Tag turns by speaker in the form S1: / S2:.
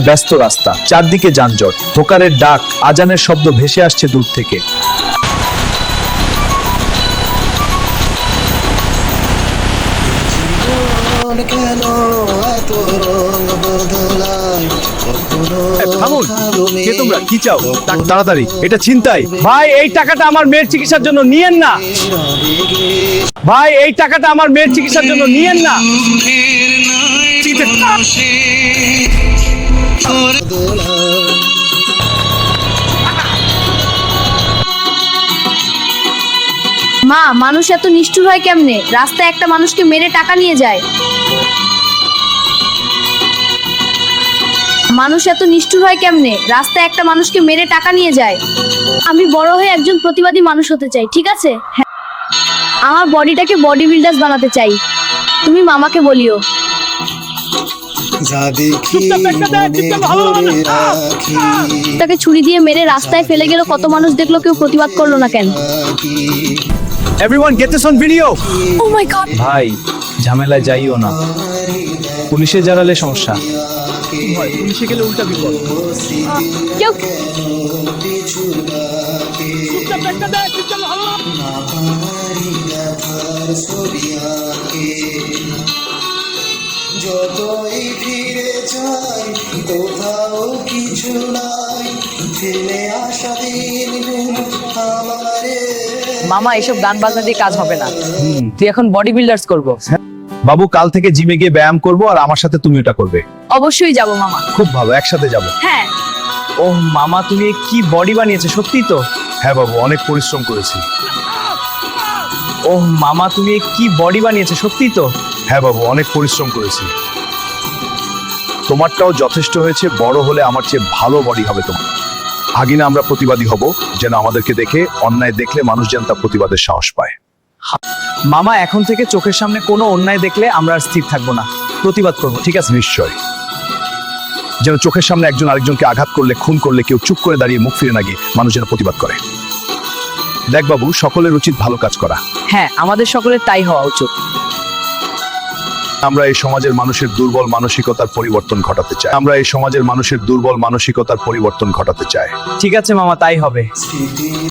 S1: ব্যস্ত রাস্তা, চারদিকে যানজট, হোকারের ডাক, আজানের শব্দ ভেসে আসছে দূর থেকে। থামুন, কে তোমরা? কি চাও? তাড়াতাড়ি, এটা ছিনতাই। ভাই, এই টাকাটা আমার মেয়ের চিকিৎসার জন্য নিয়েন না। ভাই, এই টাকাটা আমার মেয়ের চিকিৎসার জন্য নিয়েন না।
S2: মা, মানুষ এত নিষ্ঠুর হয় কেমনে? রাস্তায় একটা মানুষকে মেরে টাকা নিয়ে যায়। মানুষ এত নিষ্ঠুর হয় কেমনে? রাস্তায় একটা মানুষকে মেরে টাকা নিয়ে যায়। আমি বড় হয়ে একজন প্রতিবাদী মানুষ হতে চাই, ঠিক আছে? হ্যাঁ, আমার বডিটাকে বডি বিল্ডার্স বানাতে চাই। তুমি মামাকে বলিও। তাকে ছুরি দিয়ে মেরে রাস্তায় ফেলে গেল, কত মানুষ দেখলো, কেউ প্রতিবাদ করলো না কেন?
S1: Everyone get this on video.
S2: Oh my god!
S1: ভাই, ঝামেলায় যাইও না। পুলিশে জানালে সমস্যা। ভাই, পুলিশে গেলে উল্টা বিপদ।
S2: কেউ
S3: যতই ফিরে যাই কোথাও কিছু নাই, ফেলে আসা দিনগুলো আমারে।
S4: মামা, এসব গান বাজনা দিয়ে কাজ হবে না। তুই এখন বডি বিল্ডার্স করবো।
S1: বাবু, কাল থেকে জিমে গিয়ে ব্যায়াম করব, আর আমার সাথে তুমি ওটা করবে।
S2: অবশ্যই যাব মামা।
S1: খুব ভালো, একসাথে যাব।
S2: হ্যাঁ।
S4: ও মামা, তুমি কি বডি বানিয়েছো? সত্যি তো?
S1: হ্যাঁ বাবু, অনেক পরিশ্রম করেছি।
S4: ও মামা, তুমি কি বডি বানিয়েছো? সত্যি তো?
S1: হ্যাঁ বাবু, অনেক পরিশ্রম করেছি। তোমারটাও যথেষ্ট হয়েছে, বড় হলে আমার চেয়ে ভালো বডি হবে তোমার। আগে না আমরা প্রতিবাদী হব, যেন আমাদেরকে দেখে অন্যায় দেখলে মানুষ যেন তা প্রতিবাদের সাহস পায়।
S4: মামা, এখন থেকে চোখের সামনে কোনো অন্যায় দেখলে আমরা আর স্থির থাকবো না, প্রতিবাদ করবো, ঠিক আছে?
S1: নিশ্চয়। যেন চোখের সামনে একজন আরেকজনকে আঘাত করলে, খুন করলে কেউ চুপ করে দাঁড়িয়ে মুখ ফিরে না গিয়ে মানুষ যেন প্রতিবাদ করে। দেখ বাবু, সকলের উচিত ভালো কাজ করা।
S4: হ্যাঁ, আমাদের সকলের তাই হওয়া উচিত।
S1: আমরা এই সমাজের মানুষের দুর্বল মানসিকতার পরিবর্তন ঘটাতে চাই। আমরা এই সমাজের মানুষের দুর্বল মানসিকতার পরিবর্তন ঘটাতে চাই।
S4: ঠিক আছে মামা, তাই হবে।